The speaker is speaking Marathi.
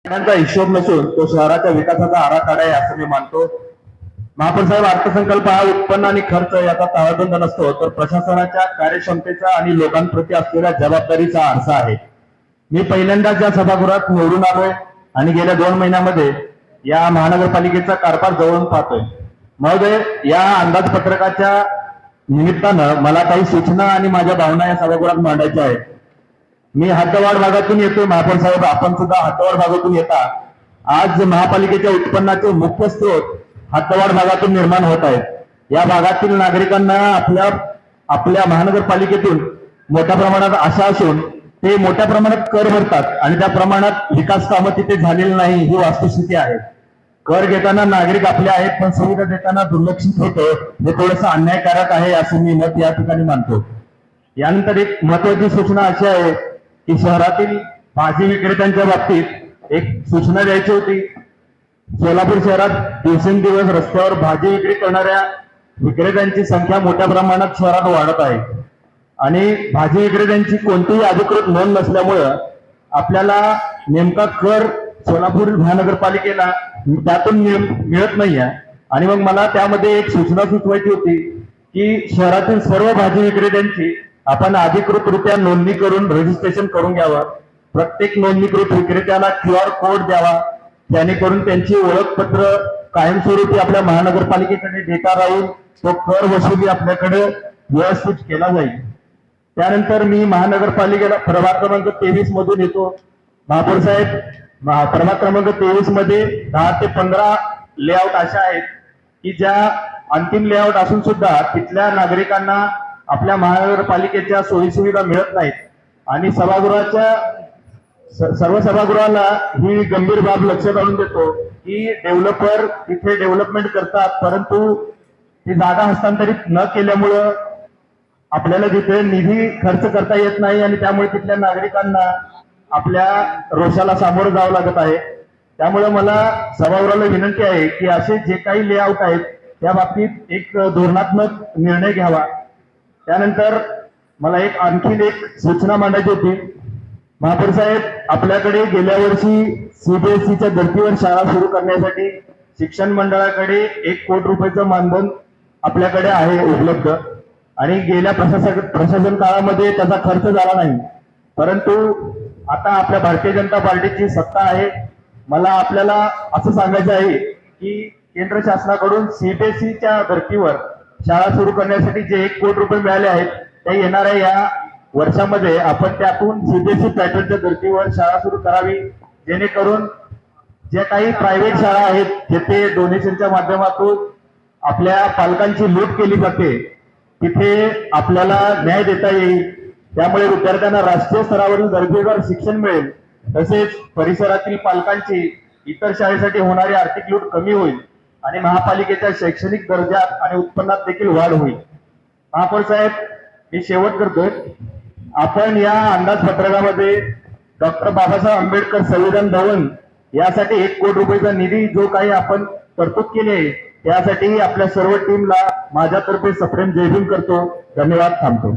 चा हिशोब नसून तो शहराच्या विकासाचा आराखडा आहे असं मी मानतो. महापौर साहेब, अर्थसंकल्प हा उत्पन्न आणि खर्च याचा ताळतंद नसतो, तर प्रशासनाच्या कार्यक्षमतेचा आणि लोकांप्रती असलेल्या जबाबदारीचा आरसा आहे. मी पहिल्यांदाच या सभागृहात निवडून आलोय आणि गेल्या 2 महिन्यामध्ये या महानगरपालिकेचा कारभार जवळून पाहतोय. महोदय, या अंदाजपत्रकाच्या निमित्तानं मला काही सूचना आणि माझ्या भावना या सभागृहात मांडायच्या आहेत. मी हद्दवाढ भागातून येतोय. महापौर साहेब, आपण सुद्धा हद्दवाढ भागातून येता. आज महापालिकेच्या उत्पन्नाचे मुख्य स्रोत हद्दवाढ भागातून निर्माण होत आहेत. या भागातील नागरिकांना आपल्या आपल्या महानगरपालिकेतून मोठ्या प्रमाणात आशा असून ते मोठ्या प्रमाणात कर भरतात आणि त्या प्रमाणात विकास कामं तिथे झालेली नाही, ही वस्तुस्थिती आहे. कर घेताना नागरिक आपले आहेत, पण सुविधा देताना दुर्लक्षित होतं, हे थोडंसं अन्यायकारक आहे असं मी मत या ठिकाणी मानतो. यानंतर एक महत्वाची सूचना अशी आहे की शहरातील भाजी विक्रेत्यांच्या बाबतीत एक सूचना द्यायची होती. सोलापूर शहरात दिवसेंदिवस रस्त्यावर भाजी विक्री करणाऱ्या विक्रेत्यांची संख्या मोठ्या प्रमाणात शहरात वाढत आहे आणि भाजी विक्रेत्यांची कोणतीही अधिकृत नोंद नसल्यामुळं आपल्याला नेमका कर सोलापूर महानगरपालिकेला त्यातून मिळत नाहीये. आणि मग मला त्यामध्ये एक सूचना सुचवायची होती की शहरातील सर्व भाजी विक्रेत्यांची आपण अधिकृतरित्या नोंदणी करून रजिस्ट्रेशन करून घ्यावं. प्रत्येक नोंदणीकृत विक्रेत्याला QR कोड द्यावा, जेणेकरून त्यांची ओळखपत्र कायमस्वरूपी आपल्या महानगरपालिकेकडे डेटा राहून तो कर वसुली आपल्याकडे व्यवस्थित केला जाईल. त्यानंतर मी महानगरपालिकेला प्रभाग क्रमांक 23 मधून येतो. महापौर साहेब, प्रभाग क्रमांक 23 मध्ये 10 ते 15 लेआउट अशा आहेत की ज्या अंतिम लेआउट असून सुद्धा तिथल्या नागरिकांना आपल्या महानगरपालिकेच्या सोयीसुविधा मिळत नाहीत आणि सर्व सभागृहाला ही गंभीर बाब लक्षात आणून देतो की डेव्हलपर तिथे डेव्हलपमेंट करतात, परंतु ती जागा हस्तांतरित न केल्यामुळं आपल्याला तिथे निधी खर्च करता येत नाही आणि त्यामुळे तिथल्या नागरिकांना आपल्या रोषाला सामोरं जावं लागत आहे. त्यामुळे मला सभागृहाला विनंती आहे की असे जे काही लेआउट आहेत त्या बाबतीत एक धोरणात्मक निर्णय घ्यावा. त्यानंतर मला आणखीन एक सूचना मांडायची होती. महापौर साहेब, आपल्याकडे गेल्या वर्षी CBSEच्या धर्तीवर शाळा सुरू करण्यासाठी शिक्षण मंडळाकडे 1 कोटी रुपयाचं मानधन आपल्याकडे आहे उपलब्ध आणि गेल्या प्रशासन काळामध्ये त्याचा खर्च झाला नाही, परंतु आता आपल्या भारतीय जनता पार्टीची सत्ता आहे. मला आपल्याला असं सांगायचं आहे की केंद्र शासनाकडून CBSEच्या धर्तीवर शाळा सुरू करण्यासाठी जे 1 कोटी रुपये मिळाले आहेत, त्या येणाऱ्या या वर्षामध्ये आपण त्यातून CBSE पॅटर्नच्या धर्तीवर शाळा सुरू करावी, जेणेकरून जे काही प्रायव्हेट शाळा आहेत जिथे डोनेशनच्या माध्यमातून आपल्या पालकांची लूट केली जाते तिथे आपल्याला न्याय देता येईल. त्यामुळे विद्यार्थ्यांना राष्ट्रीय स्तरावरील दर्जेदार शिक्षण मिळेल, तसेच परिसरातील पालकांची इतर शाळेसाठी होणारी आर्थिक लूट कमी होईल आणि महापालिकेच्या शैक्षणिक दर्जात आणि उत्पन्नात देखील वाढ होईल. महापौर साहेब, मी शेवट करतोय. आपण या अंदाजपत्रकामध्ये डॉक्टर बाबासाहेब आंबेडकर संविधान भवन यासाठी 1 कोटी रुपयाचा निधी जो काही आपण तरतूद केली आहे त्यासाठी आपल्या सर्व टीमला माझ्यातर्फे सप्रेम जयभीम करतो. धन्यवाद. थांबतो.